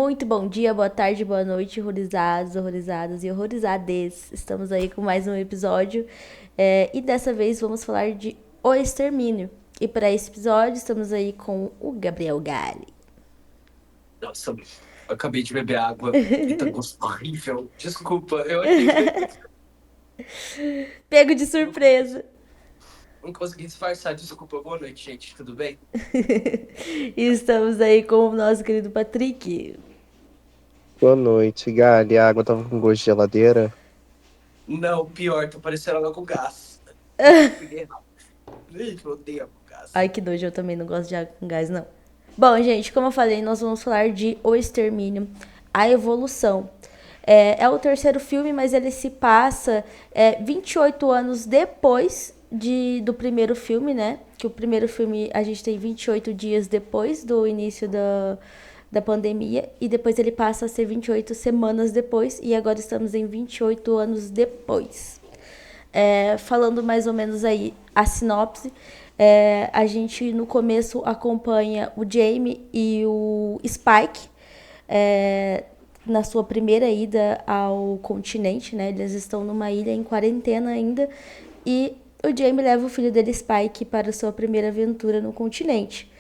Muito bom dia, boa tarde, boa noite, horrorizados, horrorizadas e horrorizades. Estamos aí com mais um episódio e dessa vez vamos falar de O Extermínio. E para esse episódio estamos aí com o Gabriel Gali. Nossa, eu acabei de beber água e tá gosto horrível. Desculpa, eu achei que Pego de não, surpresa. não consegui disfarçar. Desculpa, boa noite, gente. Tudo bem? E estamos aí com o nosso querido Patrick. Boa noite, Gali. A água tava com gosto de geladeira? Não, pior, tô parecendo água com gás. Peguei errado. Gente, eu odeio água com Ai, gás. que nojo, eu também não gosto de água com gás, não. Bom, gente, como eu falei, nós vamos falar de O Extermínio, a Evolução. É o terceiro filme, mas ele se passa 28 anos depois do primeiro filme, né? Que o primeiro filme a gente tem 28 dias depois do início da pandemia, e depois ele passa a ser 28 semanas depois, e agora estamos em 28 anos depois. Falando mais ou menos aí a sinopse, a gente no começo acompanha o Jamie e o Spike na sua primeira ida ao continente, né? Eles estão numa ilha em quarentena ainda e o Jamie leva o filho dele, Spike, para a sua primeira aventura no continente.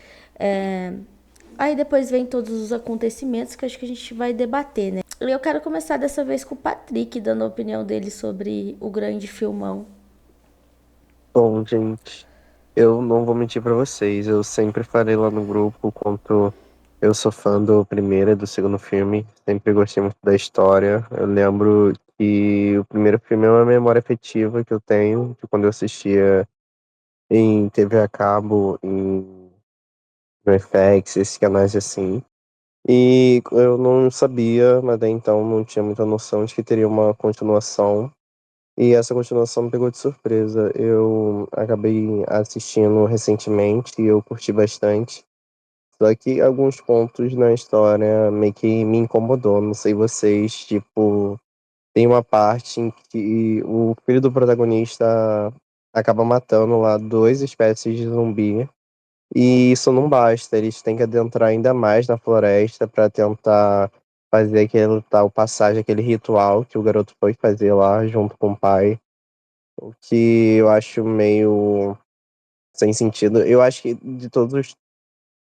Aí depois vem todos os acontecimentos que acho que a gente vai debater, né? E eu quero começar dessa vez com o Patrick, dando a opinião dele sobre o grande filmão. Bom, gente, eu não vou mentir pra vocês. Eu sempre falei lá no grupo quanto eu sou fã do primeiro e do segundo filme. Sempre gostei muito da história. Eu lembro que o primeiro filme é uma memória afetiva que eu tenho, de quando eu assistia em TV a cabo, em no FX, esses canais assim. E eu não sabia, mas daí então não tinha muita noção de que teria uma continuação. E essa continuação me pegou de surpresa. Eu acabei assistindo recentemente e eu curti bastante. Só que alguns pontos na história meio que me incomodou. Não sei vocês, tipo, tem uma parte em que o filho do protagonista acaba matando lá duas espécies de zumbi. E isso não basta, eles têm que adentrar ainda mais na floresta para tentar fazer aquele tal passagem, aquele ritual que o garoto foi fazer lá junto com o pai, o que eu acho meio sem sentido. Eu acho que de todos os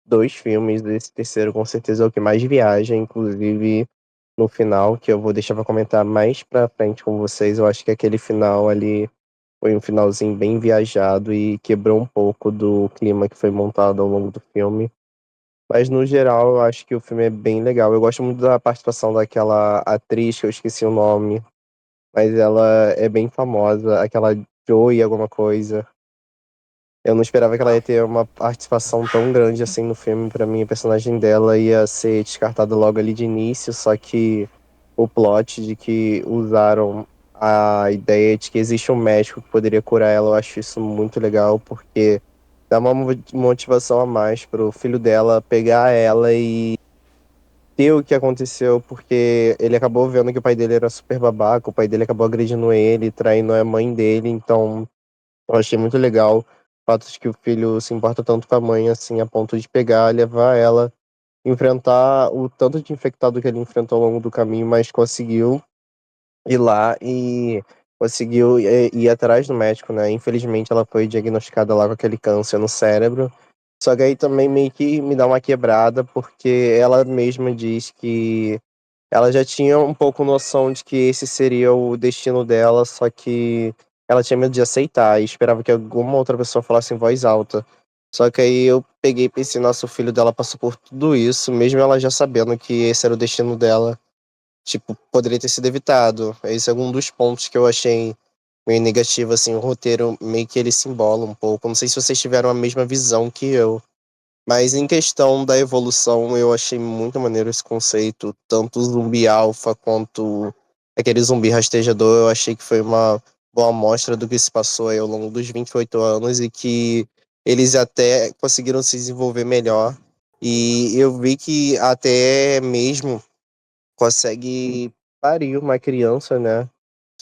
dois filmes, desse terceiro com certeza é o que mais viaja, inclusive no final, que eu vou deixar pra comentar mais pra frente com vocês. Eu acho que aquele final ali foi um finalzinho bem viajado e quebrou um pouco do clima que foi montado ao longo do filme. Mas no geral, eu acho que o filme é bem legal. Eu gosto muito da participação daquela atriz, que eu esqueci o nome, mas ela é bem famosa, aquela Joey alguma coisa. Eu não esperava que ela ia ter uma participação tão grande assim no filme. Pra mim, a personagem dela ia ser descartada logo ali de início, só que o plot de que usaram a ideia de que existe um médico que poderia curar ela, eu acho isso muito legal, porque dá uma motivação a mais pro filho dela pegar ela e ter o que aconteceu, porque ele acabou vendo que o pai dele era super babaca, o pai dele acabou agredindo ele, traindo a mãe dele, então eu achei muito legal o fato de que o filho se importa tanto com a mãe, assim, a ponto de pegar, levar ela, enfrentar o tanto de infectado que ele enfrentou ao longo do caminho, mas conseguiu ir lá e conseguiu ir atrás do médico, né? Infelizmente ela foi diagnosticada lá com aquele câncer no cérebro. Só que aí também meio que me dá uma quebrada, porque ela mesma diz que ela já tinha um pouco noção de que esse seria o destino dela, só que ela tinha medo de aceitar e esperava que alguma outra pessoa falasse em voz alta. Só que aí eu peguei e pensei, nossa, o filho dela passou por tudo isso, mesmo ela já sabendo que esse era o destino dela, tipo, poderia ter sido evitado. Esse é um dos pontos que eu achei meio negativo, assim, o roteiro meio que ele se embola um pouco. Não sei se vocês tiveram a mesma visão que eu. Mas em questão da evolução, eu achei muito maneiro esse conceito, tanto o zumbi alfa quanto aquele zumbi rastejador, eu achei que foi uma boa amostra do que se passou aí ao longo dos 28 anos e que eles até conseguiram se desenvolver melhor. E eu vi que até mesmo consegue parir uma criança, né?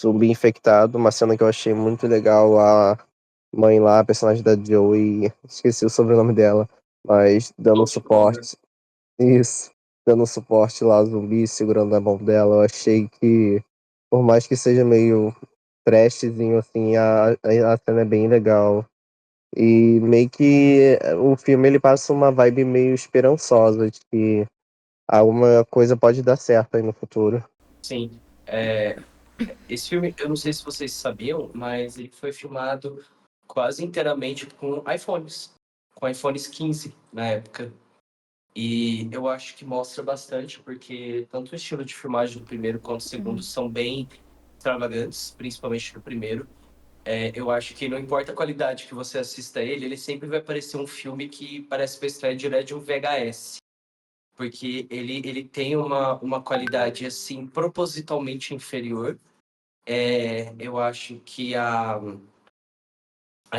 Zumbi infectado, uma cena que eu achei muito legal, a mãe lá, a personagem da Joey, esqueci o sobrenome dela, mas dando suporte. Isso. dando suporte lá, zumbi, segurando a mão dela. Eu achei que, por mais que seja meio trashzinho, assim, a cena é bem legal. E meio que o filme ele passa uma vibe meio esperançosa de que alguma coisa pode dar certo aí no futuro. Sim. Esse filme, eu não sei se vocês sabiam, mas ele foi filmado quase inteiramente com iPhones, com iPhones 15 na época. E eu acho que mostra bastante, porque tanto o estilo de filmagem do primeiro quanto do segundo são bem extravagantes, principalmente no primeiro. Eu acho que não importa a qualidade que você assista ele sempre vai parecer um filme que parece que foi extraído direto de um VHS. Porque ele tem uma qualidade, assim, propositalmente inferior. Eu acho que a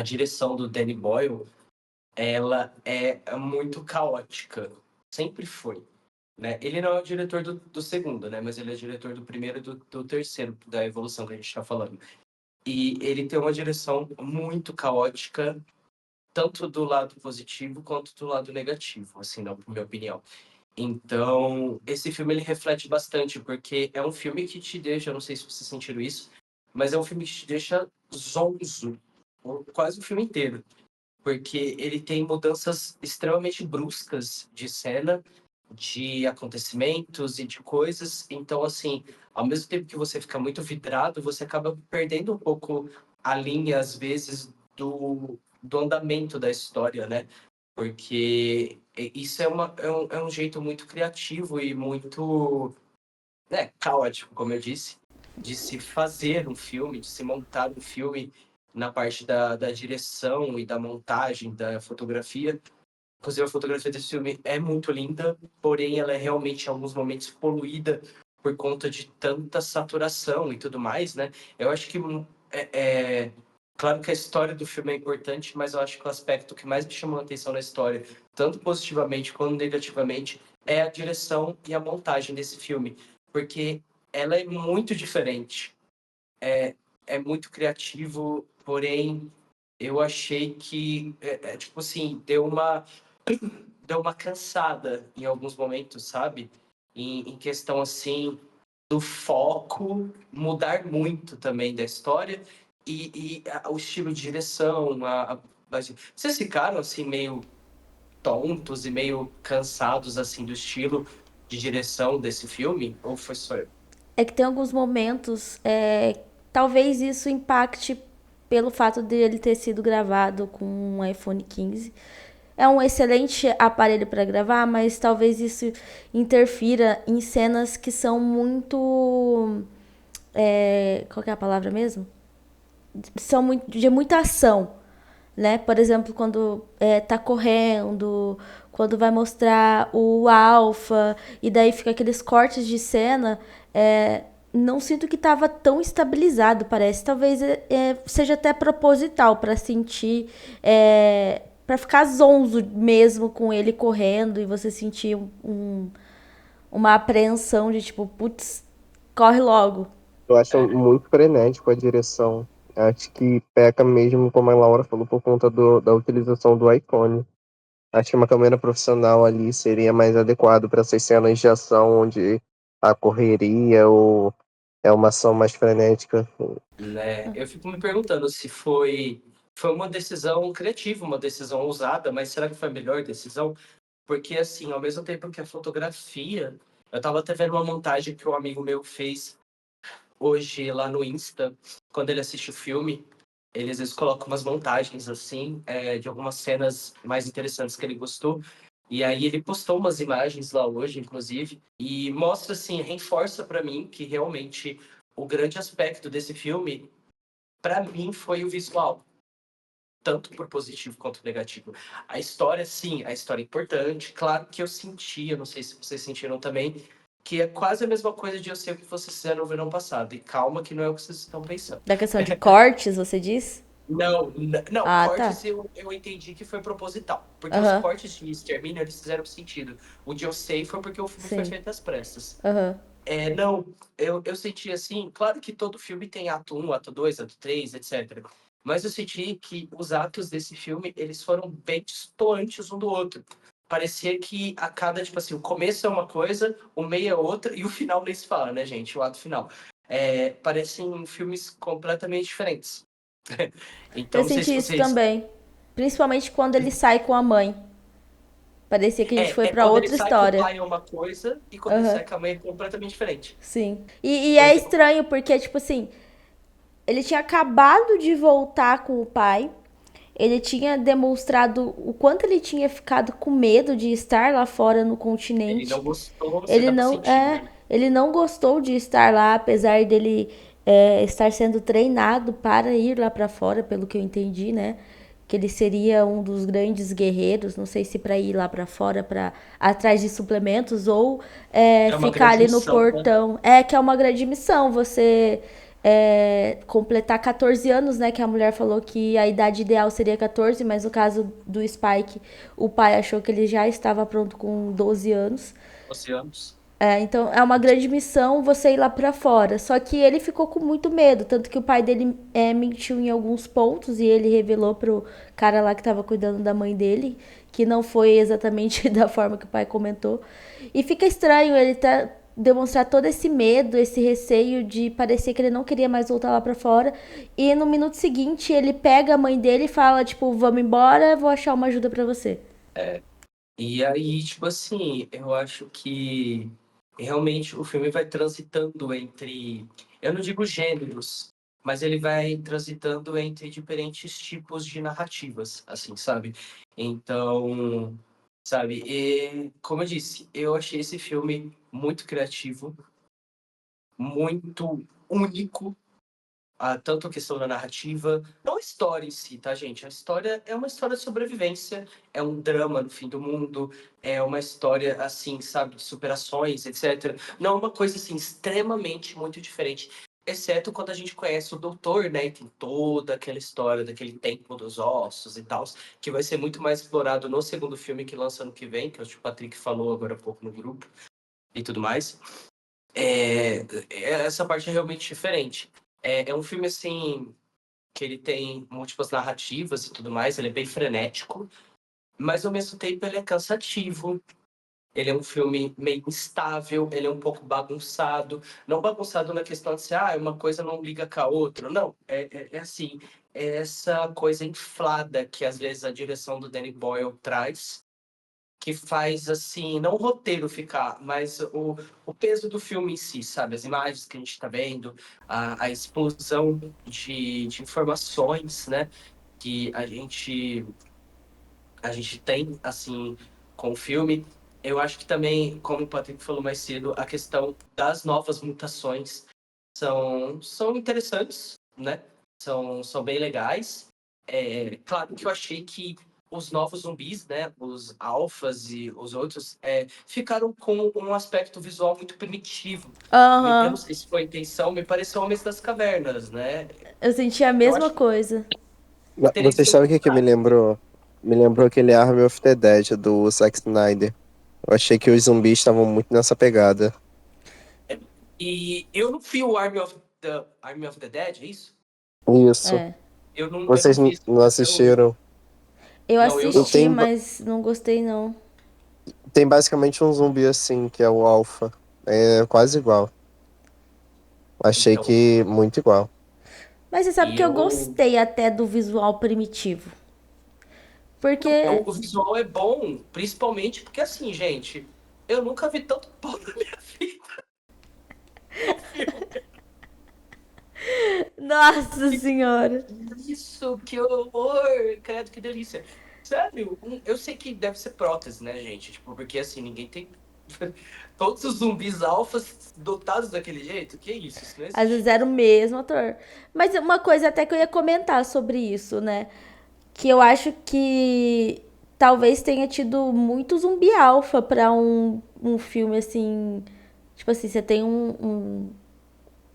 direção do Danny Boyle, ela é muito caótica. Sempre foi, né? Ele não é o diretor do segundo, né? Mas ele é diretor do primeiro e do terceiro, da evolução que a gente está falando. E ele tem uma direção muito caótica, tanto do lado positivo quanto do lado negativo, assim, na minha opinião. Então, esse filme ele reflete bastante, porque é um filme que te deixa, eu não sei se vocês sentiram isso, mas é um filme que te deixa zonzo, quase o filme inteiro, porque ele tem mudanças extremamente bruscas de cena, de acontecimentos e de coisas. Então, assim, ao mesmo tempo que você fica muito vidrado, você acaba perdendo um pouco a linha, às vezes, do andamento da história, né? Porque isso é um jeito muito criativo e muito, né, caótico, como eu disse, de se fazer um filme, de se montar um filme na parte da direção e da montagem, da fotografia. Inclusive, a fotografia desse filme é muito linda, porém ela é realmente, em alguns momentos, poluída por conta de tanta saturação e tudo mais, né? Eu acho que claro que a história do filme é importante, mas eu acho que o aspecto que mais me chamou a atenção na história, tanto positivamente quanto negativamente, é a direção e a montagem desse filme, porque ela é muito diferente, é muito criativo, porém eu achei que, tipo assim, deu uma cansada em alguns momentos, sabe? Em questão, assim, do foco mudar muito também da história o estilo de direção. Vocês ficaram, assim, meio tontos e meio cansados, assim, do estilo de direção desse filme? Ou foi só eu? É que tem alguns momentos, talvez isso impacte pelo fato de ele ter sido gravado com um iPhone 15. É um excelente aparelho para gravar, mas talvez isso interfira em cenas que são muito. Qual que é a palavra mesmo? São muito, de muita ação, né? Por exemplo, quando tá correndo, quando vai mostrar o alfa, e daí fica aqueles cortes de cena, não sinto que tava tão estabilizado, parece. Talvez seja até proposital para sentir, para ficar zonzo mesmo com ele correndo e você sentir uma apreensão de tipo, putz, corre logo. Eu acho muito frenético a direção. Acho que peca mesmo, como a Laura falou, por conta da utilização do iPhone. Acho que uma câmera profissional ali seria mais adequado para essas cenas de ação onde a correria ou é uma ação mais frenética. Né? Eu fico me perguntando se foi uma decisão criativa, uma decisão ousada, mas será que foi a melhor decisão? Porque, assim, ao mesmo tempo que a fotografia, eu estava até vendo uma montagem que um amigo meu fez hoje lá no Insta, quando ele assiste o filme, ele às vezes coloca umas montagens, assim, de algumas cenas mais interessantes que ele gostou. E aí ele postou umas imagens lá hoje, inclusive, e mostra, assim, reforça para mim que realmente o grande aspecto desse filme, para mim, foi o visual, tanto por positivo quanto negativo. A história, sim, a história é importante. Claro que eu senti, eu não sei se vocês sentiram também, que é quase a mesma coisa de eu sei o que vocês fizeram no verão passado. E calma que não é o que vocês estão pensando. Da questão de cortes, você diz? Não, não, Ah, tá. cortes eu entendi que foi proposital. Porque os Aham, cortes de Extermínio, eles fizeram sentido. O de Eu Sei foi porque o filme foi sim. feito às pressas. Aham. Não, eu senti assim, claro que todo filme tem ato um, ato 2, ato 3, etc. Mas eu senti que os atos desse filme, eles foram bem distantes um do outro. parecia que a cada, tipo assim, o começo é uma coisa, o meio é outra, e o final nem se fala, né, gente? O ato final. Parecem filmes completamente diferentes. Então, Eu não sei se senti isso vocês. também. Principalmente quando ele sai com a mãe. Parecia que a gente foi pra Quando ele outra sai com o história. pai é uma coisa, e quando ele Aham, sai com a mãe é completamente diferente. sim. E Por é exemplo, estranho porque, tipo assim, ele tinha acabado de voltar com o pai. Ele tinha demonstrado o quanto ele tinha ficado com medo de estar lá fora no ele não continente. gostou, você dá pra sentir, né? Ele não gostou de estar lá, apesar dele estar sendo treinado para ir lá para fora, pelo que eu entendi, né? Que ele seria um dos grandes guerreiros, não sei se para ir lá para fora, para atrás de suplementos ou É uma ficar grande ali no missão, né? portão. Que é uma grande missão, você completar 14 anos, né? Que a mulher falou que a idade ideal seria 14, mas no caso do Spike, o pai achou que ele já estava pronto com 12 anos. Oceanos. Então é uma grande missão você ir lá pra fora. Só que ele ficou com muito medo, tanto que o pai dele mentiu em alguns pontos e ele revelou pro cara lá que tava cuidando da mãe dele que não foi exatamente da forma que o pai comentou. E fica estranho ele demonstrar todo esse medo, esse receio de parecer que ele não queria mais voltar lá pra fora. E no minuto seguinte ele pega a mãe dele e fala tipo, vamos embora, vou achar uma ajuda pra você. E aí, tipo assim, eu acho que realmente o filme vai transitando entre, eu não digo gêneros, mas ele vai transitando entre diferentes tipos de narrativas, assim, sabe? Então, sabe, como eu disse, eu achei esse filme muito criativo, muito único, tanto a questão da narrativa, não a história em si, tá, gente? A história é uma história de sobrevivência, é um drama no fim do mundo, é uma história, assim, sabe, de superações, etc. Não é uma coisa, assim, extremamente muito diferente, exceto quando a gente conhece o doutor, né, e tem toda aquela história daquele templo dos ossos e tal, que vai ser muito mais explorado no segundo filme que lança ano que vem, que o Patrick falou agora há pouco no grupo e tudo mais. Essa parte é realmente diferente. É um filme, assim, que ele tem múltiplas narrativas e tudo mais, ele é bem frenético, mas ao mesmo tempo ele é cansativo. Ele é um filme meio instável, ele é um pouco bagunçado. Não bagunçado na questão de ser, uma coisa não liga com a outra. Não, é assim, é essa coisa inflada que às vezes a direção do Danny Boyle traz, que faz, assim, não o roteiro ficar, mas o peso do filme em si, sabe? As imagens que a gente está vendo, a explosão de informações, né? Que a gente tem, assim, com o filme. Eu acho que também, como o Patrick falou mais cedo, a questão das novas mutações são interessantes, né? São bem legais. Claro que eu achei que os novos zumbis, né, os alfas e os outros, ficaram com um aspecto visual muito primitivo. Eu não Aham. sei se foi a intenção, me pareceu Homens das Cavernas, né? Eu senti a Eu mesma acho que coisa. teria que Vocês ser o sabem o que me contrário. lembrou? Me lembrou aquele Army of the Dead do Zack Snyder. Eu achei que os zumbis estavam muito nessa pegada. E eu não vi o Army of the Dead, é isso? Isso. É. Eu não Vocês vi esse não filme até hoje. assistiram? Eu Não, eu E não. assisti, tem, mas não gostei não. tem basicamente um zumbi assim, que é o Alpha. É quase igual. Achei Então, que muito igual. Mas você sabe e que eu eu. gostei até do visual primitivo. Não, Porque, o visual é bom, principalmente porque, assim, gente, eu nunca vi tanto pau na minha vida no filme. nossa senhora. Isso, que horror! Credo, que delícia. Sério, eu sei que deve ser prótese, né, gente? Tipo, porque, assim, ninguém tem. Todos os zumbis alfas dotados daquele jeito? Que isso não Às vezes existe. era o mesmo ator. Mas uma coisa até que eu ia comentar sobre isso, né? Que eu acho que talvez tenha tido muito zumbi alfa pra um filme assim. Tipo assim, você tem um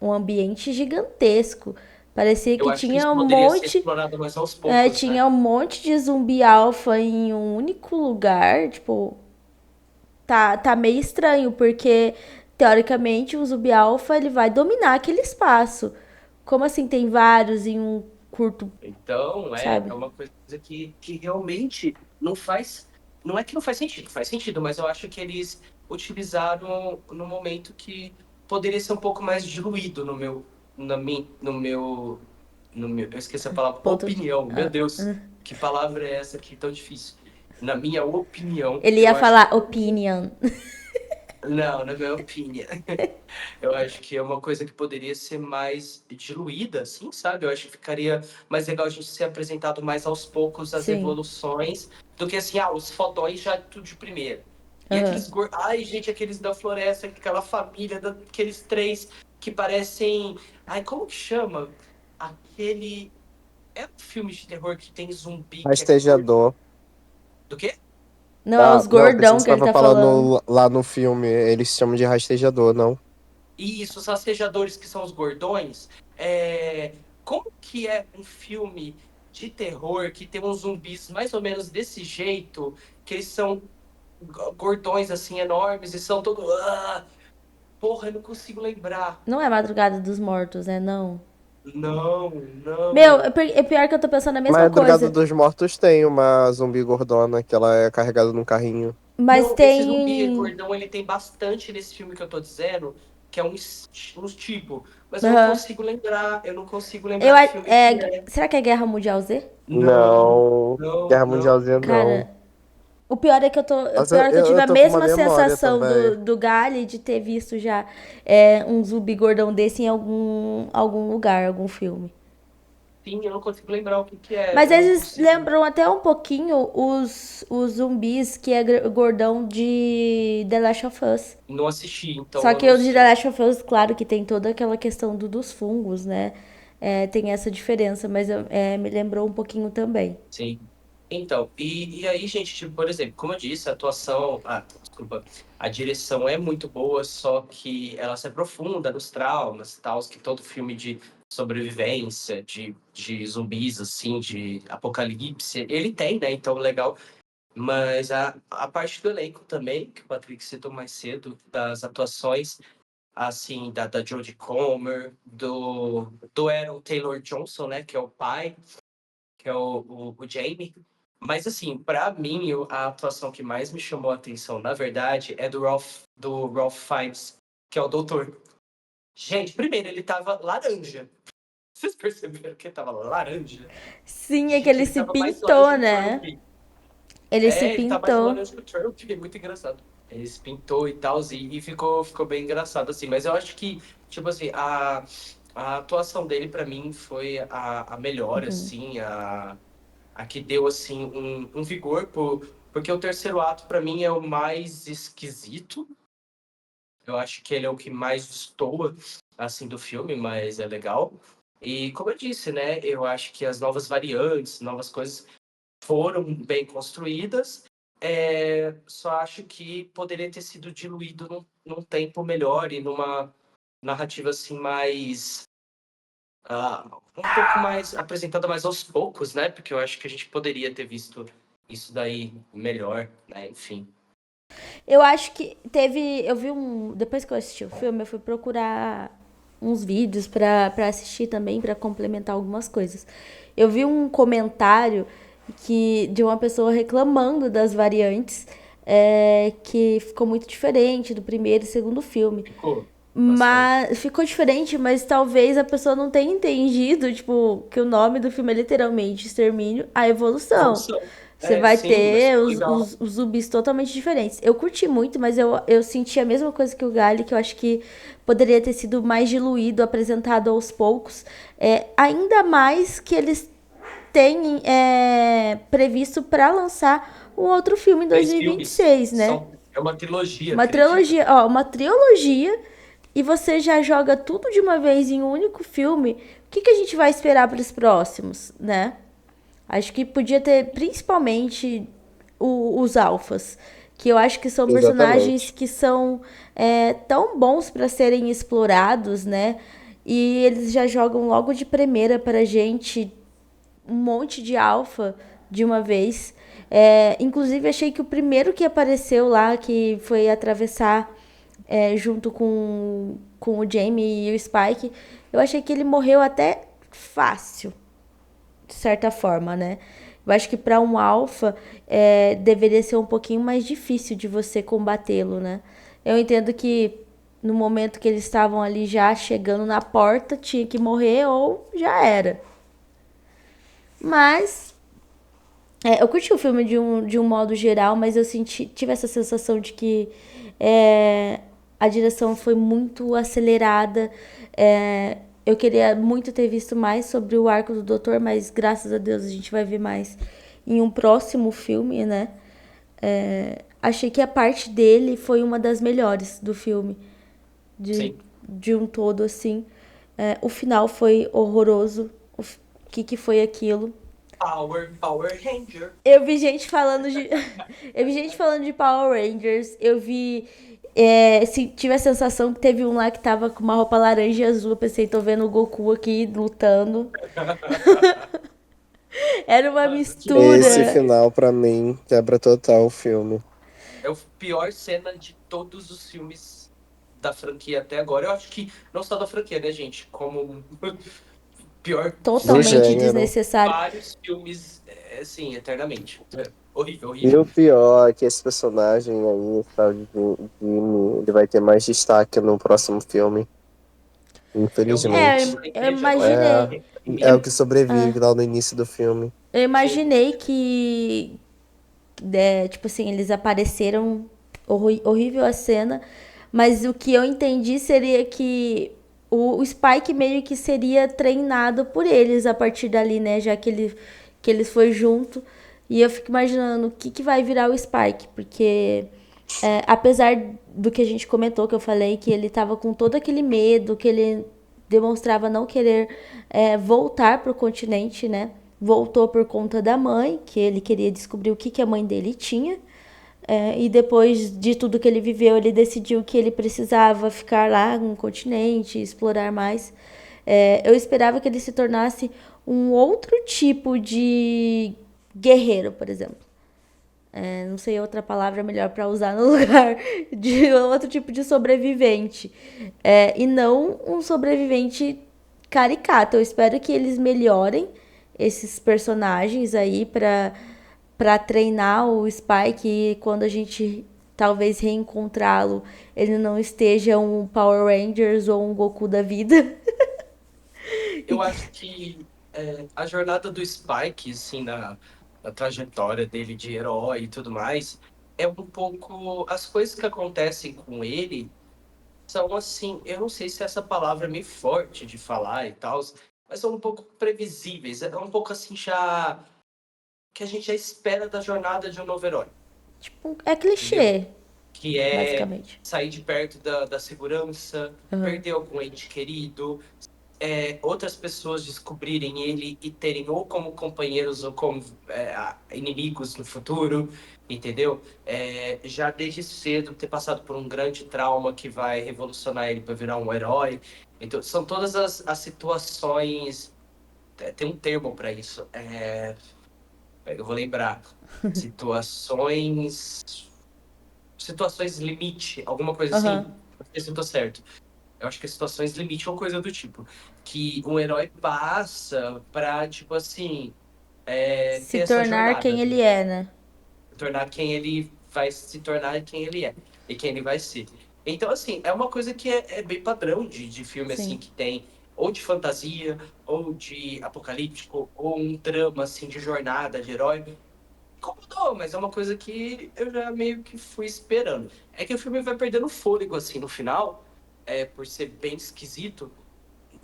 ambiente gigantesco. Parecia Eu que acho que isso poderia ser explorado mais aos poucos, né? tinha um monte de zumbi alfa em um único lugar. Tipo, tá meio estranho, porque teoricamente o zumbi alfa ele vai dominar aquele espaço. Como assim tem vários em um curto, Então, é sabe? uma coisa que realmente não faz. Não é que não faz sentido, mas eu acho que eles utilizaram no momento que poderia ser um pouco mais diluído na min, no meu, eu esqueci a palavra, Ponto. opinião. Meu Deus, que palavra é essa aqui tão difícil? Na minha opinião, Ele ia eu acho falar que opinion. não, na minha opinião. Eu acho que é uma coisa que poderia ser mais diluída, assim, sabe? Eu acho que ficaria mais legal a gente ser apresentado mais aos poucos as Sim. evoluções do que assim, os fodóis já tudo de primeira. E Aham. aqueles ai, gente, aqueles da floresta, aquela família, daqueles três que parecem. Ai, como que chama? Aquele. É um filme de terror que tem zumbi que é gordo. Rastejador. Do quê? Não, é Ah, os não, pensei que gordão você que ele estava tá falando. falando lá no filme. Eles chamam de rastejador, não? E isso, os rastejadores que são os gordões. Como que é um filme de terror que tem uns zumbis mais ou menos desse jeito, que eles são gordões assim enormes e são todos. Porra, eu não consigo lembrar. Não é Madrugada dos Mortos, né? Não. Não, Meu, não. é pior que eu tô pensando a mesma Madrugada coisa. dos Mortos tem uma zumbi gordona que ela é carregada num carrinho. Mas Não, esse zumbi tem. gordão ele tem bastante nesse filme que eu tô dizendo, que é uns tipo, mas eu não Aham. consigo lembrar, eu não consigo lembrar que filme que é. Será que é Guerra Mundial Z? Não, Não, não, Guerra não. Mundial Z não. Cara, o Mas pior é que eu tive eu a tô com uma mesma memória sensação também. do Gali de ter visto já um zumbi gordão desse em algum lugar, algum filme. Sim, eu não consigo lembrar o que que é. Mas Eu não eles consigo. lembram até um pouquinho os zumbis que é gordão de The Last of Us. Não assisti, então Só eu que não o de The sei. Last of Us, claro que tem toda aquela questão dos fungos, né? Tem essa diferença, mas me lembrou um pouquinho também. Sim. Então, e aí, gente, tipo, por exemplo, como eu disse, a atuação, desculpa, a direção é muito boa, só que ela se aprofunda nos traumas e tal, que todo filme de sobrevivência, de zumbis, assim, de apocalipse, ele tem, né? Então, legal. Mas a parte do elenco também, que o Patrick citou mais cedo, das atuações, assim, da Jodie Comer, do Aaron Taylor Johnson, né, que é o pai, que é o Jamie. Mas, assim, pra mim, a atuação que mais me chamou a atenção, na verdade, é do Ralph Fiennes, que é o doutor. Gente, primeiro, ele tava laranja. Vocês perceberam que ele tava laranja? Sim, é que Gente, ele ele se tava mais laranja pintou, que o Trump. né? Ele se Ele tá mais pintou. laranja que o Trump, é muito engraçado. Ele se pintou e tal, e ficou bem engraçado, assim. Mas eu acho que, tipo assim, a atuação dele, pra mim, foi a melhor, assim, a que deu, assim, um vigor, porque o terceiro ato, pra mim, é o mais esquisito. Eu acho que ele é o que mais destoa, assim, do filme, mas é legal. E, como eu disse, né, eu acho que as novas variantes, novas coisas foram bem construídas. Só acho que poderia ter sido diluído num tempo melhor e numa narrativa assim mais um pouco mais apresentada mais aos poucos, né? Porque eu acho que a gente poderia ter visto isso daí melhor, né? Enfim. Eu acho que teve. Eu vi um. Depois que eu assisti o filme, eu fui procurar uns vídeos pra assistir também, pra complementar algumas coisas. Eu vi um comentário de uma pessoa reclamando das variantes, que ficou muito diferente do primeiro e segundo filme. Ficou bastante. Mas ficou diferente, mas talvez a pessoa não tenha entendido, tipo, que o nome do filme é literalmente Extermínio, a Evolução. Evolução. Você vai Sim, mas ter ficou legal. os zumbis totalmente diferentes. Eu curti muito, mas eu senti a mesma coisa que o Gali, que eu acho que poderia ter sido mais diluído, apresentado aos poucos. Ainda mais que eles têm previsto para lançar um outro filme em 3 filmes. 2026, né? É uma trilogia, Uma acredita? trilogia, ó, uma trilogia e você já joga tudo de uma vez em um único filme. O que a gente vai esperar para os próximos, né? Acho que podia ter principalmente os alfas, que eu acho que são personagens Exatamente. que são tão bons para serem explorados, né? E eles já jogam logo de primeira pra gente um monte de alfa de uma vez. Inclusive, achei que o primeiro que apareceu lá, que foi atravessar junto com o Jamie e o Spike, eu achei que ele morreu até fácil, de certa forma, né? Eu acho que para um alfa deveria ser um pouquinho mais difícil de você combatê-lo, né? Eu entendo que no momento que eles estavam ali já chegando na porta, tinha que morrer ou já era. Mas eu curti o filme de um modo geral, mas eu tive essa sensação de que a direção foi muito acelerada. Eu queria muito ter visto mais sobre o arco do Doutor, mas graças a Deus a gente vai ver mais em um próximo filme, né? Achei que a parte dele foi uma das melhores do filme. Sim. De um todo, assim. O final foi horroroso. O que foi aquilo? Power Ranger. Eu vi gente falando de. Eu vi gente falando de Power Rangers. Eu vi. Tive a sensação que teve um lá que tava com uma roupa laranja e azul. Eu pensei, tô vendo o Goku aqui lutando. Era uma mistura. Esse final, pra mim, quebra total o filme. É a pior cena de todos os filmes da franquia até agora. Eu acho que não só da franquia, né, gente? Como pior Totalmente gênero. desnecessário. vários filmes, assim, eternamente. Horrível, E horrível. o pior é que esse personagem aí, esse tal de Jimmy, ele vai ter mais destaque no próximo filme. Infelizmente. Eu imaginei. É o que sobrevive lá no início do filme. Eu imaginei que. Tipo assim, eles apareceram. Horrível a cena. Mas o que eu entendi seria que o Spike meio que seria treinado por eles a partir dali, né? Já que eles foi junto. E eu fico imaginando o que vai virar o Spike. Porque apesar do que a gente comentou, que eu falei, que ele tava com todo aquele medo, que ele demonstrava não querer voltar pro continente, né? Voltou por conta da mãe, que ele queria descobrir o que a mãe dele tinha. E depois de tudo que ele viveu, ele decidiu que ele precisava ficar lá no continente, explorar mais. Eu esperava que ele se tornasse um outro tipo de guerreiro, por exemplo. Não sei outra palavra melhor para usar no lugar de outro tipo de sobrevivente. E não um sobrevivente caricato. Eu espero que eles melhorem esses personagens aí para treinar o Spike e quando a gente talvez reencontrá-lo, ele não esteja um Power Rangers ou um Goku da vida. Eu acho que a jornada do Spike, assim, na trajetória dele de herói e tudo mais, é um pouco. As coisas que acontecem com ele são assim. Eu não sei se essa palavra é meio forte de falar e tal, mas são um pouco previsíveis. É um pouco assim já. Que a gente já espera da jornada de um novo herói. Tipo, é clichê, Que é basicamente. sair de perto da segurança, perder algum ente querido, outras pessoas descobrirem ele e terem ou como companheiros ou como inimigos no futuro, entendeu? Já desde cedo ter passado por um grande trauma que vai revolucionar ele para virar um herói. Então, são todas as situações. Tem um termo para isso. Eu vou lembrar. Situações limite, alguma coisa assim. Não sei se eu tô certo. Eu acho que é situações limite ou coisa do tipo. Que um herói passa pra, tipo assim, Se ter essa tornar jornada. quem ele é, né? Tornar quem ele vai se tornar e quem ele é. E quem ele vai ser. Então, assim, é uma coisa que é bem padrão de filme, Sim. assim, que tem ou de fantasia, ou de apocalíptico, ou um drama, assim, de jornada, de herói. Incomodou, mas é uma coisa que eu já meio que fui esperando. É que o filme vai perdendo fôlego, assim, no final, por ser bem esquisito,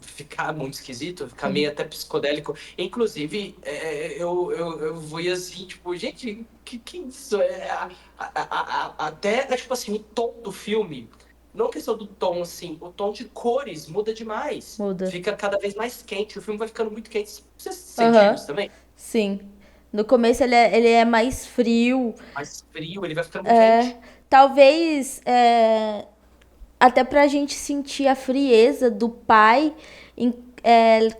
ficar muito esquisito, ficar meio até psicodélico. Inclusive, eu fui assim, tipo, gente, que isso? Até, tipo assim, o tom do filme, não questão do tom, assim, o tom de cores muda demais. Muda. Fica cada vez mais quente, o filme vai ficando muito quente. Vocês sentiram isso também? Sim. No começo ele é mais frio. Mais frio, ele vai ficando muito quente. Talvez até pra gente sentir a frieza do pai em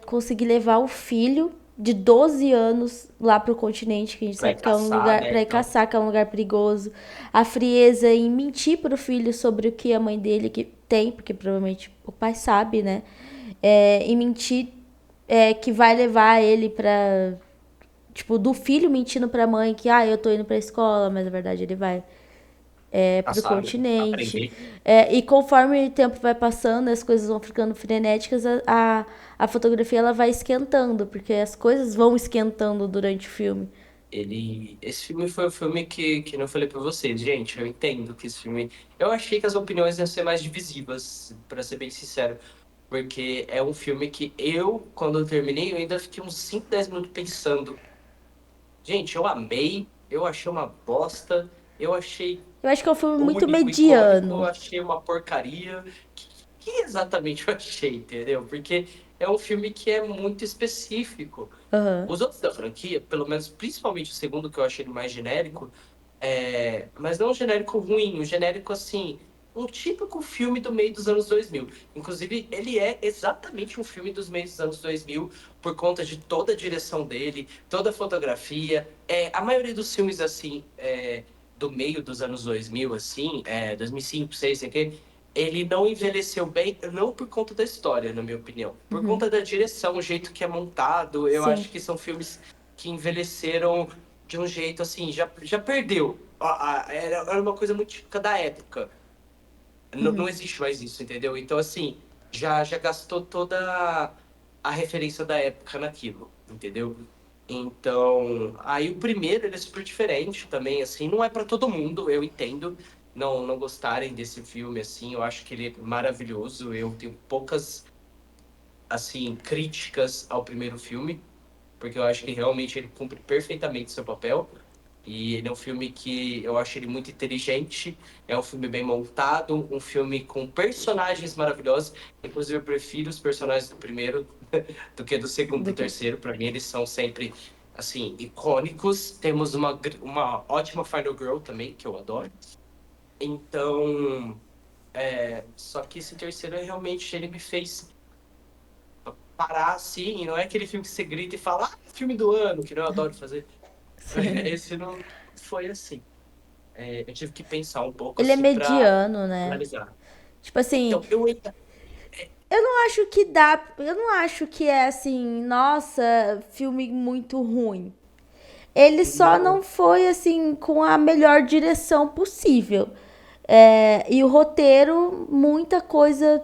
conseguir levar o filho de 12 anos lá pro continente, que a gente Pra ir sabe que é um caçar, lugar né, pra ir então. caçar, que é um lugar perigoso. A frieza em mentir pro filho sobre o que a mãe dele que tem, porque provavelmente o pai sabe, né? E mentir que vai levar ele tipo, do filho mentindo pra mãe que, eu tô indo pra escola, mas na verdade ele vai pro Passar, né? continente. Aprender. E conforme o tempo vai passando, as coisas vão ficando frenéticas, a fotografia ela vai esquentando, porque as coisas vão esquentando durante o filme. Esse filme foi o filme que eu falei pra vocês, gente. Eu entendo que esse filme. Eu achei que as opiniões iam ser mais divisivas, pra ser bem sincero. Porque é um filme que quando eu terminei, eu ainda fiquei uns 5 10 minutos pensando. Gente, eu amei, eu achei uma bosta, eu achei Eu acho que é um filme muito único, icônico, eu mediano. achei uma porcaria. Que exatamente eu achei, entendeu? Porque é um filme que é muito específico. Aham. Os outros da franquia, pelo menos principalmente o segundo, que eu achei ele mais genérico, mas não um genérico ruim, um genérico assim, um típico filme do meio dos anos 2000. Inclusive, ele é exatamente um filme dos meios dos anos 2000 por conta de toda a direção dele, toda a fotografia. A maioria dos filmes assim, do meio dos anos 2000, assim, 2005, 2006, sei o quê, ele não envelheceu bem, não por conta da história, na minha opinião, por conta da direção, o jeito que é montado. Eu Sim. acho que são filmes que envelheceram de um jeito assim, já perdeu. Era uma coisa muito típica da época. Não existe mais isso, entendeu? Então, assim, já gastou toda a referência da época naquilo, entendeu? Então, aí o primeiro ele é super diferente também, assim, não é pra todo mundo, eu entendo não gostarem desse filme, assim, eu acho que ele é maravilhoso, eu tenho poucas, assim, críticas ao primeiro filme, porque eu acho que realmente ele cumpre perfeitamente seu papel. E ele é um filme que eu acho ele muito inteligente, é um filme bem montado, um filme com personagens maravilhosos. Inclusive, eu prefiro os personagens do primeiro do que do segundo e Do do que... terceiro. Para mim, eles são sempre, assim, icônicos. Temos uma ótima Final Girl também, que eu adoro. Então, só que esse terceiro realmente ele me fez parar assim. E não é aquele filme que você grita e fala, filme do ano, que eu adoro fazer. Esse não foi assim. Eu tive que pensar um pouco Ele é assim pra mediano, né? analisar. Tipo assim, Então, eu ainda. eu não acho que dá. Eu não acho que é assim, nossa, filme muito ruim. Ele só não Não. foi assim com a melhor direção possível. E o roteiro, muita coisa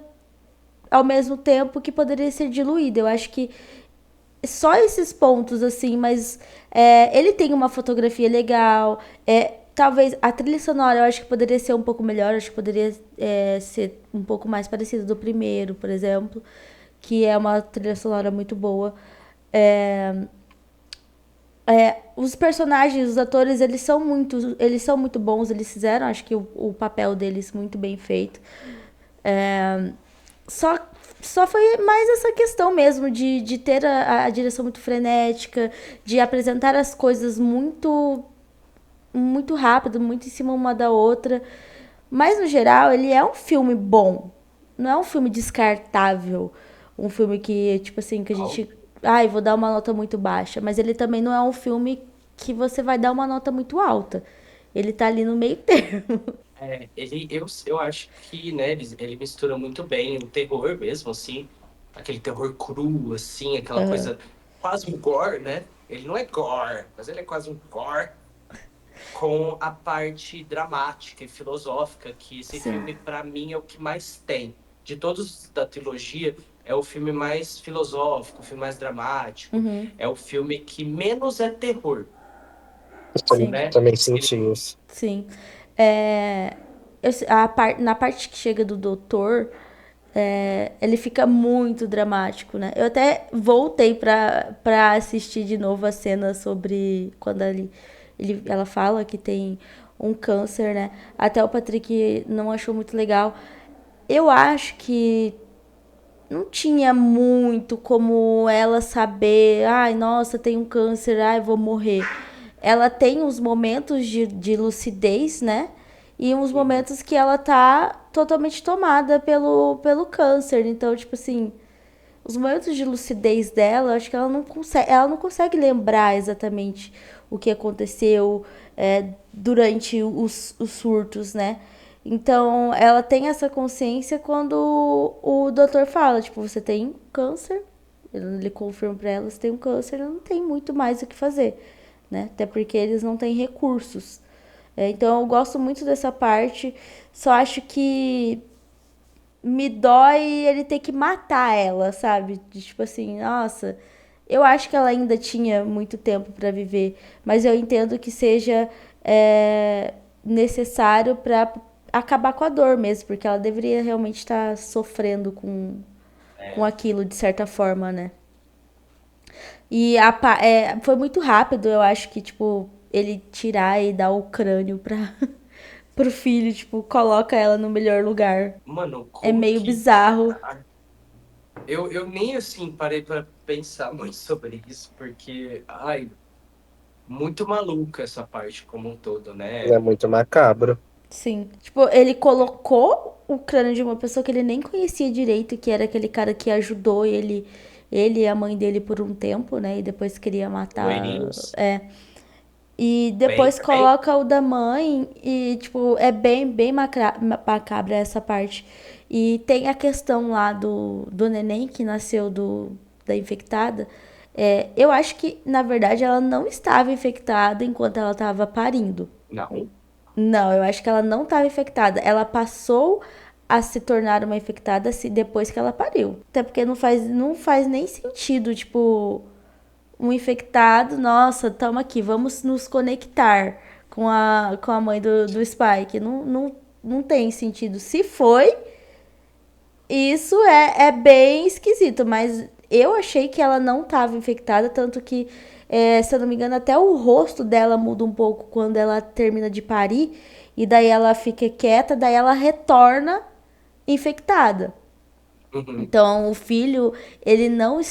ao mesmo tempo que poderia ser diluída. Eu acho que só esses pontos, assim, mas ele tem uma fotografia legal. Talvez a trilha sonora eu acho que poderia ser um pouco melhor, acho que poderia ser um pouco mais parecida do primeiro, por exemplo, que é uma trilha sonora muito boa. É, os personagens, os atores, eles são muito bons, eles fizeram, acho que o papel deles muito bem feito. É, só, só foi mais essa questão mesmo de ter a direção muito frenética, de apresentar as coisas muito rápido, muito em cima uma da outra. Mas no geral, ele é um filme bom. Não é um filme descartável. Um filme que, tipo assim, que a gente. Ai, vou dar uma nota muito baixa. Mas ele também não é um filme que você vai dar uma nota muito alta. Ele tá ali no meio termo. Eu acho que, né, ele mistura muito bem o terror mesmo, assim, aquele terror cru, assim, aquela coisa quase um gore, né? Ele não é gore, mas ele é quase um gore, com a parte dramática e filosófica, que esse Sim. filme, pra mim, é o que mais tem. De todos da trilogia, é o filme mais filosófico, o filme mais dramático, é o filme que menos é terror, Sim. né? Também senti isso. Sim. Na parte que chega do doutor, ele fica muito dramático, né? Eu até voltei pra assistir de novo a cena sobre quando ela fala que tem um câncer, né? Até o Patrick não achou muito legal. Eu acho que não tinha muito como ela saber, ai, nossa, tem um câncer, ai, vou morrer. Ela tem uns momentos de lucidez, né? E uns Uhum. momentos que ela tá totalmente tomada pelo câncer. Então, tipo assim, os momentos de lucidez dela, acho que ela não consegue lembrar exatamente o que aconteceu durante os surtos, né? Então, ela tem essa consciência quando o doutor fala, tipo, você tem câncer, Ele confirma pra ela, se tem um câncer, ela não tem muito mais o que fazer, né? Até porque eles não têm recursos. Então eu gosto muito dessa parte, só acho que me dói ele ter que matar ela, sabe? De, tipo assim, nossa, eu acho que ela ainda tinha muito tempo pra viver, mas eu entendo que seja necessário pra acabar com a dor mesmo, porque ela deveria realmente estar sofrendo com aquilo de certa forma, né? E foi muito rápido, eu acho que, tipo, ele tirar e dar o crânio pro filho, tipo, coloca ela no melhor lugar. Mano, É como meio que. bizarro. Eu nem assim parei pra pensar muito sobre isso, porque, ai, muito maluca essa parte como um todo, É né? muito macabro. Sim. Tipo, ele colocou o crânio de uma pessoa que ele nem conhecia direito, que era aquele cara que ajudou ele e a mãe dele por um tempo, né? E depois queria O matar. Enis, E bem, depois bem. coloca o da mãe e, tipo, é bem macabra essa parte. E tem a questão lá do neném que nasceu da infectada. Eu acho que, na verdade, ela não estava infectada enquanto ela estava parindo. Não. Não, eu acho que ela não estava infectada. Ela passou a se tornar uma infectada depois que ela pariu. Até porque não faz nem sentido, tipo, um infectado, nossa, tamo aqui, vamos nos conectar com a mãe do Spike. Não tem sentido. Se foi, isso é bem esquisito, mas eu achei que ela não estava infectada, tanto que, se eu não me engano, até o rosto dela muda um pouco quando ela termina de parir, e daí ela fica quieta, daí ela retorna infectada. Uhum. Então, o filho, ele não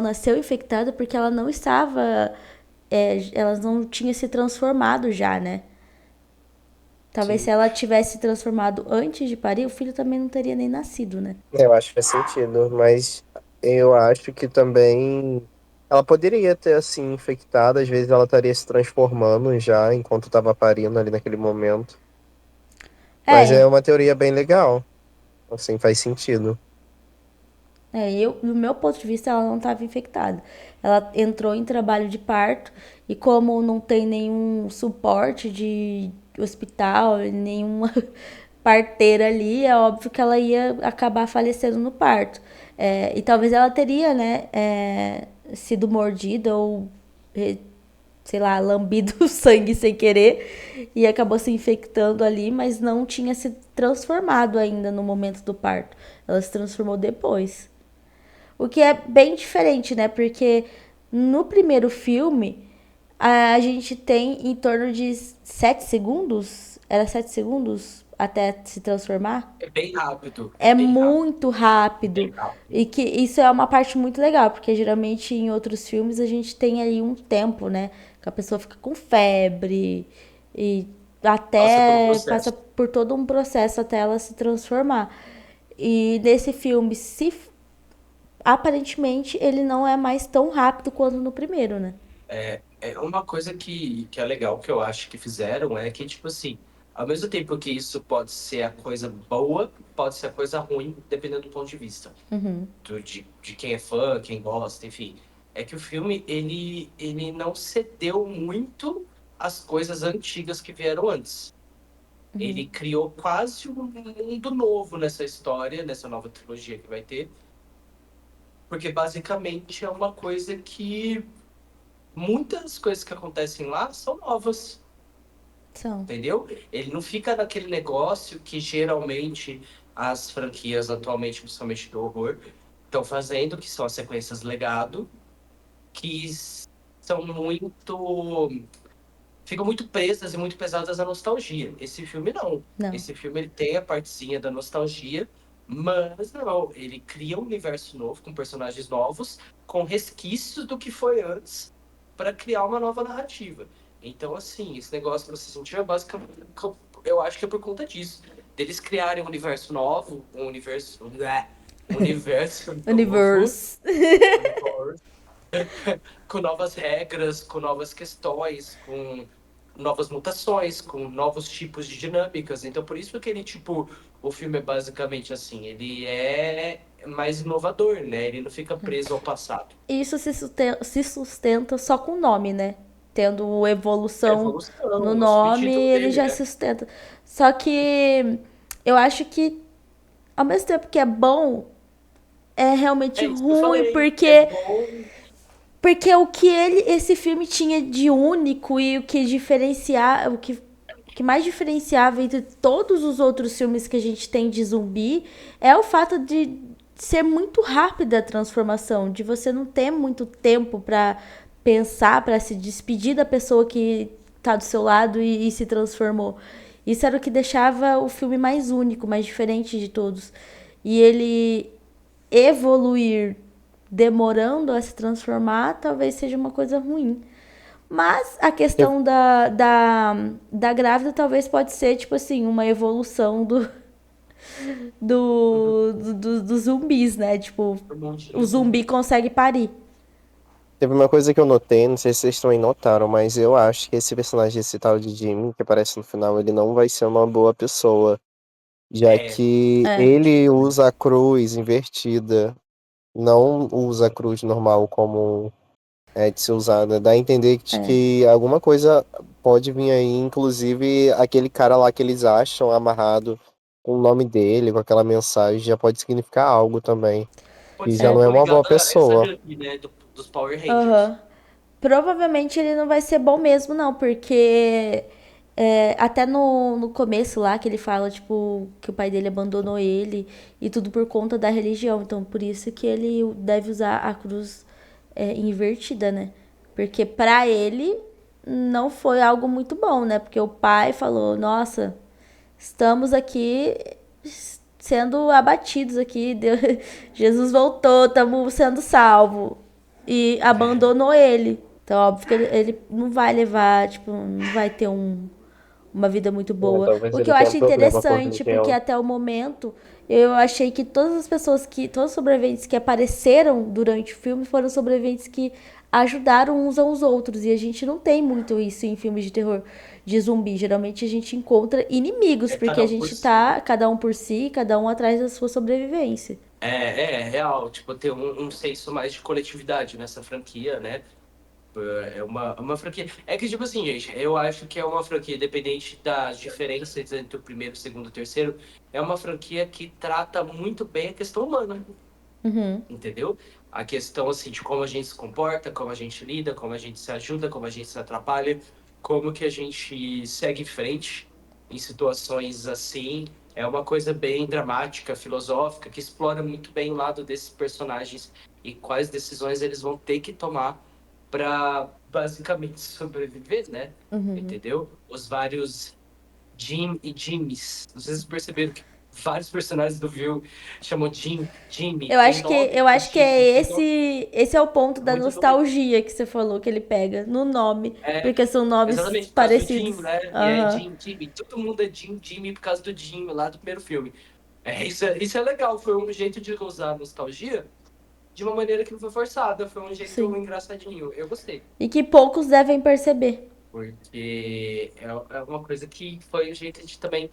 nasceu infectado porque ela não estava, ela não tinha se transformado já, né? Talvez se Sim. ela tivesse se transformado antes de parir, o filho também não teria nem nascido, né? Eu acho que faz sentido, mas eu acho que também ela poderia ter assim infectado, às vezes ela estaria se transformando já enquanto estava parindo ali naquele momento. Mas é É, uma teoria bem legal, assim, faz sentido. do meu ponto de vista, ela não estava infectada. Ela entrou em trabalho de parto e como não tem nenhum suporte de hospital, nenhuma parteira ali, é óbvio que ela ia acabar falecendo no parto. E talvez ela teria, né, sido mordida ou sei lá, lambido sangue sem querer e acabou se infectando ali, mas não tinha se transformado ainda no momento do parto. Ela se transformou depois. O que é bem diferente, né? Porque no primeiro filme a gente tem em torno de 7 segundos. Era 7 segundos até se transformar? É bem rápido, é É bem rápido, muito bem rápido. rápido. E que isso é uma parte muito legal, porque geralmente em outros filmes a gente tem aí um tempo, né? Que a pessoa fica com febre e Passa pelo até passa processo. por todo um processo até ela se transformar. E nesse filme, se aparentemente ele não é mais tão rápido quanto no primeiro, né? É uma coisa que é legal que eu acho que fizeram é que, tipo assim, ao mesmo tempo que isso pode ser a coisa boa, pode ser a coisa ruim, dependendo do ponto de vista. De quem é fã, quem gosta, enfim. É que o filme, ele não cedeu muito às coisas antigas que vieram antes. Ele criou quase um mundo novo nessa história, nessa nova trilogia que vai ter, porque basicamente é uma coisa que muitas coisas que acontecem lá são novas, São. entendeu? Ele não fica naquele negócio que geralmente as franquias atualmente, principalmente do horror, estão fazendo, que são as sequências legado, que são muito ficam muito presas e muito pesadas à nostalgia. Esse filme não. Não. Esse filme ele tem a partezinha da nostalgia, mas não, ele cria um universo novo com personagens novos, com resquícios do que foi antes para criar uma nova narrativa. Então, assim, esse negócio que você sentiu é basicamente, eu acho que é por conta disso. Deles criarem um universo novo, um universo novo, Universe. com novas regras, com novas questões, com novas mutações, com novos tipos de dinâmicas. Então, por isso que ele, tipo, o filme é basicamente assim, ele é mais inovador, né? Ele não fica preso ao passado. E isso se sustenta só com o nome, né? Tendo A evolução no evolução, o nome, subtítulo ele dele, já né? sustenta. Só que eu acho que, ao mesmo tempo que é bom, é realmente É isso que eu ruim, falei. É bom. porque esse filme tinha de único e o que diferenciar, o que mais diferenciava entre todos os outros filmes que a gente tem de zumbi é o fato de ser muito rápida a transformação, de você não ter muito tempo pra pensar, pra se despedir da pessoa que tá do seu lado e se transformou. Isso era o que deixava o filme mais único, mais diferente de todos. E ele evoluir demorando a se transformar, talvez seja uma coisa ruim. Mas a Teve questão da grávida talvez pode ser, tipo assim, uma evolução dos zumbis, né? Tipo, Um monte o de zumbi. zumbi consegue parir. teve uma coisa que eu notei, não sei se vocês também notaram, mas eu acho que esse personagem, esse tal de Jimmy, que aparece no final, ele não vai ser uma boa pessoa, já É, que É. ele usa a cruz invertida, não usa a cruz normal como é de ser usada. Dá a entender que alguma coisa pode vir aí, inclusive aquele cara lá que eles acham amarrado com o nome dele, com aquela mensagem, já pode significar algo também. pode E ser já não é algo uma boa ligado a essa pessoa. gangue, né? Dos Power Rangers. Aham. Provavelmente ele não vai ser bom mesmo, não, porque até no começo lá que ele fala, tipo, que o pai dele abandonou ele e tudo por conta da religião. Então, por isso que ele deve usar a cruz invertida, né? Porque pra ele não foi algo muito bom, né? Porque o pai falou, nossa, estamos aqui sendo abatidos aqui, Jesus voltou, estamos sendo salvos. E É, abandonou ele. Então, óbvio que ele não vai levar, tipo, não vai ter uma vida muito É, boa. talvez O que ele eu tenha um acho problema com interessante, porque religião. até o momento eu achei que todas as pessoas todos os sobreviventes que apareceram durante o filme foram sobreviventes que ajudaram uns aos outros. E a gente não tem muito isso em filmes de terror de zumbi. Geralmente a gente encontra inimigos, é porque cada a um por gente si. tá cada um por si, cada um atrás da sua sobrevivência. É real. Tipo, ter um senso mais de coletividade nessa franquia, né? É uma franquia. É que, tipo assim, gente, eu acho que é uma franquia, independente das diferenças entre o primeiro, o segundo e o terceiro, é uma franquia que trata muito bem a questão humana, Uhum. entendeu? A questão, assim, de como a gente se comporta, como a gente lida, como a gente se ajuda, como a gente se atrapalha, como que a gente segue em frente em situações assim. É uma coisa bem dramática, filosófica, que explora muito bem o lado desses personagens e quais decisões eles vão ter que tomar para basicamente sobreviver, né? Entendeu? Os vários Jim e Jimmys. Não sei se vocês perceberam que vários personagens do Will chamam Jim, Jimmy, tem nome Eu pro acho que Jimmy, é entendeu? esse é o ponto É da muito doido. nostalgia que você falou que ele pega no nome, É, porque são nomes exatamente, por causa do Jim, parecidos. né? E é Aham. Jim, Jimmy. Todo mundo é Jim, Jimmy por causa do Jim lá do primeiro filme. Isso é legal, foi um jeito de usar a nostalgia de uma maneira que não foi forçada, foi um jeito Sim. engraçadinho. Eu gostei. E que poucos devem perceber. Porque é uma coisa que foi um jeito de também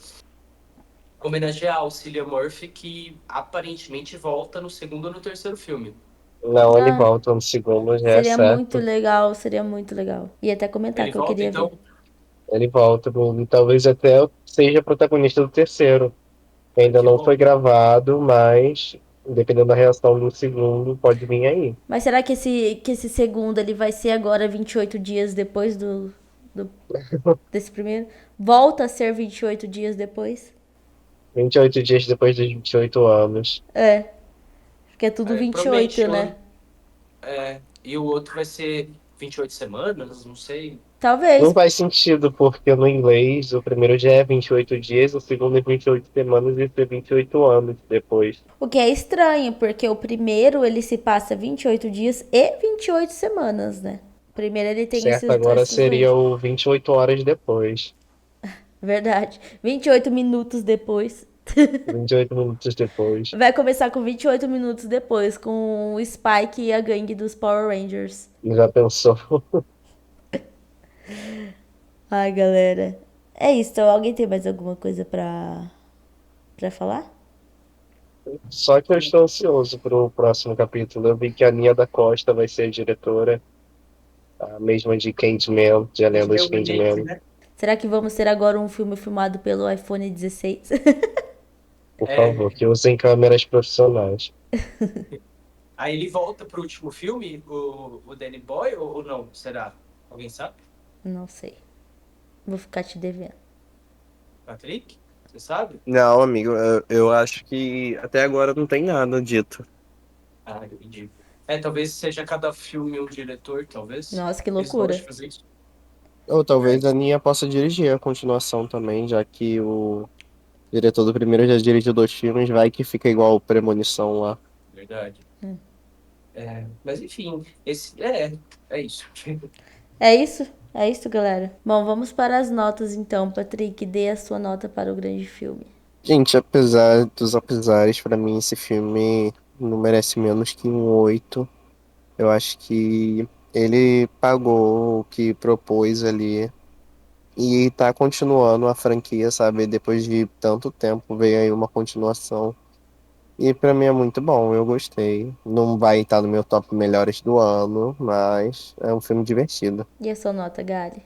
homenagear o Cillian Murphy, que aparentemente volta no segundo ou no terceiro filme. Não, ele Ah, volta no segundo, já é certo. seria muito legal. Ia até comentar Ele que eu volta, queria ver. então? Ele volta, e talvez até seja protagonista do terceiro. Ai, Ainda que não foi bom. gravado, mas dependendo da reação do segundo, pode vir aí. Mas será que esse segundo ele vai ser agora 28 dias depois do desse primeiro? Volta a ser 28 dias depois? 28 dias depois dos 28 anos. É, porque é tudo Promete 28, né? um. E o outro vai ser 28 semanas, não sei. Não Talvez. faz sentido, porque no inglês o primeiro já é 28 dias, o segundo é 28 semanas e é 28 anos depois. O que é estranho, porque o primeiro ele se passa 28 dias e 28 semanas, né? O primeiro ele tem Certo, agora esses seria dois. o 28 horas depois. Verdade. 28 minutos depois. 28 minutos depois. Vai começar com 28 minutos depois, com o Spike e a gangue dos Power Rangers. Já pensou? Ai, galera. É isso. Então, alguém tem mais alguma coisa pra falar? Só que eu estou ansioso pro próximo capítulo. Eu vi que a Nia da Costa vai ser a diretora, a mesma de Candyman, de A A gente Lenda vê de o remake, Candyman. né? Será que vamos ter agora um filme filmado pelo iPhone 16? Por É, favor, que usem câmeras profissionais. aí ele volta pro último filme, o Danny Boy, ou não? Será? Alguém sabe? Não sei. Vou ficar te devendo. Patrick? Você sabe? Não, amigo, eu acho que até agora não tem nada dito. Ah, entendi. É, talvez seja cada filme um diretor, talvez. Nossa, que Eles gostam loucura. de fazer isso. Ou É, talvez a Nia possa dirigir a continuação também, já que o diretor do primeiro já dirigiu 2 filmes, vai que fica igual o Premonição lá. verdade. É, mas enfim, é isso. É isso? É isso, galera. Bom, vamos para as notas então. Patrick, dê a sua nota para o grande filme. Gente, apesar dos apesares, pra mim esse filme não merece menos que um 8. Eu acho que ele pagou o que propôs ali e tá continuando a franquia, sabe? Depois de tanto tempo veio aí uma continuação. E pra mim é muito bom, eu gostei. Não vai estar no meu top melhores do ano, mas é um filme divertido. E a sua nota, Gali?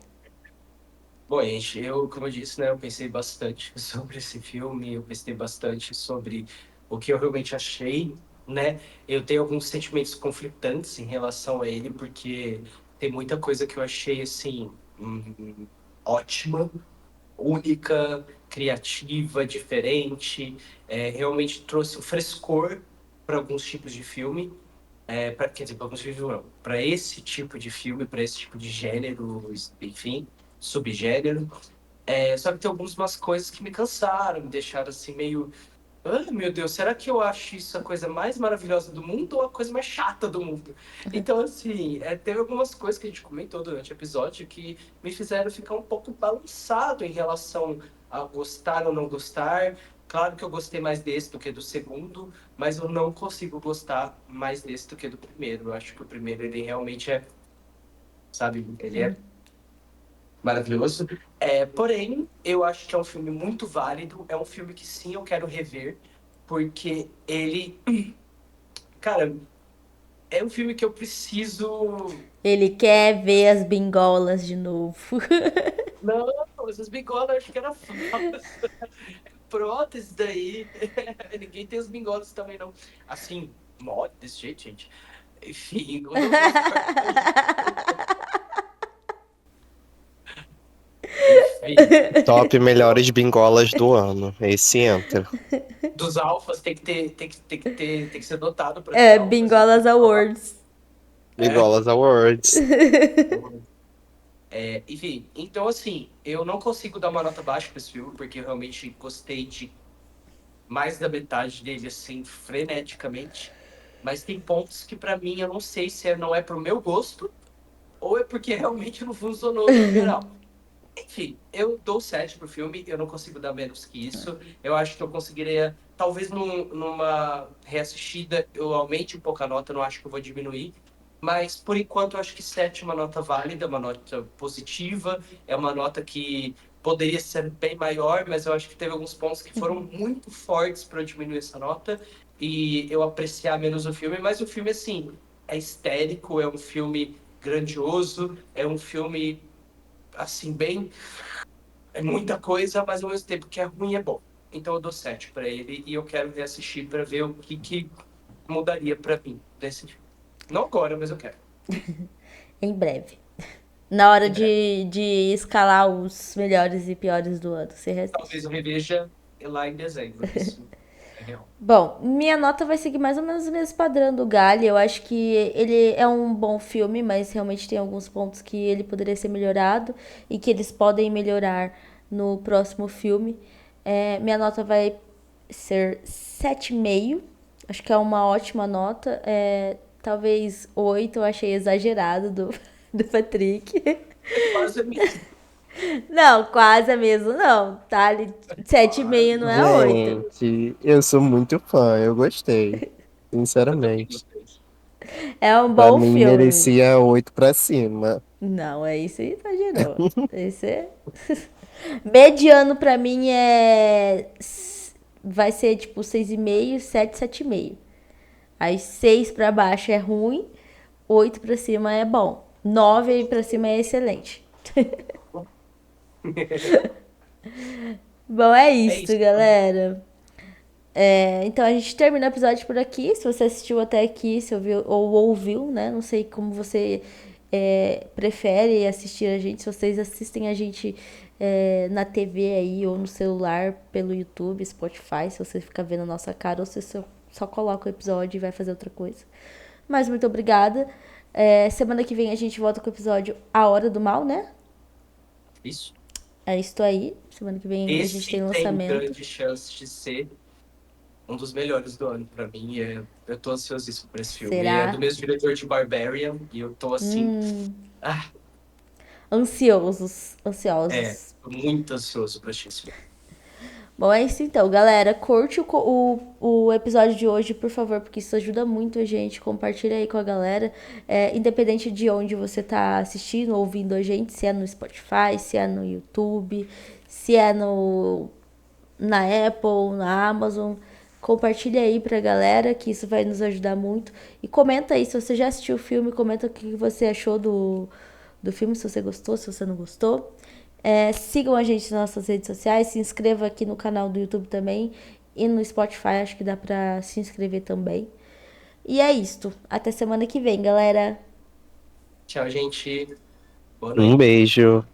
Bom, gente, como eu disse, né, eu pensei bastante sobre esse filme, eu pensei bastante sobre o que eu realmente achei, né? Eu tenho alguns sentimentos conflitantes em relação a ele, porque tem muita coisa que eu achei, assim, ótima, única, criativa, diferente, realmente trouxe um frescor para alguns tipos de filme, quer dizer, para alguns filmes não, para esse tipo de filme, para esse tipo de gênero, enfim, subgênero. Só que tem algumas coisas que me cansaram, me deixaram assim meio. Ai, meu Deus, será que eu acho isso a coisa mais maravilhosa do mundo ou a coisa mais chata do mundo? Então, assim, teve algumas coisas que a gente comentou durante o episódio que me fizeram ficar um pouco balançado em relação a gostar ou não gostar. Claro que eu gostei mais desse do que do segundo, mas eu não consigo gostar mais desse do que do primeiro. Eu acho que o primeiro, ele realmente sabe, ele é maravilhoso. Porém, eu acho que é um filme muito válido. É um filme que sim, eu quero rever, porque ele, cara, é um filme que eu preciso. Ele quer ver as bingolas de novo. Não, essas bigolas eu acho que era falsa. Prótese daí. Ninguém tem os bingolas também, não. Assim, mod desse jeito, gente. Enfim, os cortes. Enfim, Top melhores bingolas do ano. Esse entra. dos alfas tem que ser dotado para ser É, alfas. Então, Bingolas Awards. é. Bingolas Awards. Enfim, então assim, eu não consigo dar uma nota baixa para esse filme, porque eu realmente gostei de mais da metade dele, assim, freneticamente. Mas tem pontos que, para mim, eu não sei se não é pro meu gosto, ou é porque realmente não funcionou no geral. Enfim, eu dou 7 pro filme, eu não consigo dar menos que isso. Eu acho que eu conseguiria, talvez numa reassistida, eu aumente um pouco a nota, eu não acho que eu vou diminuir. Mas, por enquanto, eu acho que 7 é uma nota válida, uma nota positiva, é uma nota que poderia ser bem maior, mas eu acho que teve alguns pontos que foram muito fortes para eu diminuir essa nota e eu apreciar menos o filme. Mas o filme, assim, é histérico, é um filme grandioso, é um filme, assim, bem é muita coisa, mas ao mesmo tempo que é ruim é bom. Então eu dou 7 para ele e eu quero reassistir para ver o que mudaria para mim desse filme. Não agora, mas eu quero. Em breve. Na hora Em breve. de escalar os melhores e piores do ano. Você resiste. Talvez eu reveja lá em dezembro. Isso é real. Bom, minha nota vai seguir mais ou menos o mesmo padrão do Gali. Eu acho que ele é um bom filme, mas realmente tem alguns pontos que ele poderia ser melhorado e que eles podem melhorar no próximo filme. Minha nota vai ser 7,5. Acho que é uma ótima nota. Talvez 8 eu achei exagerado do Patrick. É quase a mesma. Não, quase a mesmo não, tá? 7,5 não é 8. Gente, eu sou muito fã, eu gostei. Eu também Sinceramente. gostei. É um Pra bom mim filme. merecia 8 pra cima. Não, é isso aí, exagerou. Esse é. Mediano pra mim é vai ser tipo 6,5, 7, 7,5. Aí 6 pra baixo é ruim, 8 pra cima é bom. 9 pra cima é excelente. Bom, é É isso, isso. galera. Então a gente termina o episódio por aqui. Se você assistiu até aqui, se ouviu ou ouviu, né? Não sei como você prefere assistir a gente. Se vocês assistem a gente na TV aí ou no celular, pelo YouTube, Spotify, se você fica vendo a nossa cara, ou se você só coloca o episódio e vai fazer outra coisa. Mas muito obrigada. Semana que vem a gente volta com o episódio A Hora do Mal, né? Isso. É isso aí. Semana que vem a gente tem Esse tem lançamento. grande chance de ser um dos melhores do ano pra mim. Eu tô ansiosíssimo por esse filme. É do Será? mesmo diretor de Barbarian e eu tô assim. Ah, Ansiosos. é, Ansiosos. tô muito ansioso pra assistir esse filme. Bom, é isso então, galera. Curte o episódio de hoje, por favor, porque isso ajuda muito a gente. Compartilha aí com a galera. Independente de onde você tá assistindo, ouvindo a gente, se é no Spotify, se é no YouTube, se é na Apple, na Amazon. Compartilha aí pra galera, que isso vai nos ajudar muito. E comenta aí, se você já assistiu o filme, comenta o que você achou do filme, se você gostou, se você não gostou. Sigam a gente nas nossas redes sociais, se inscreva aqui no canal do YouTube também. E no Spotify, acho que dá pra se inscrever também. E é isto. Até semana que vem, galera. Tchau, gente. Boa Um noite. beijo.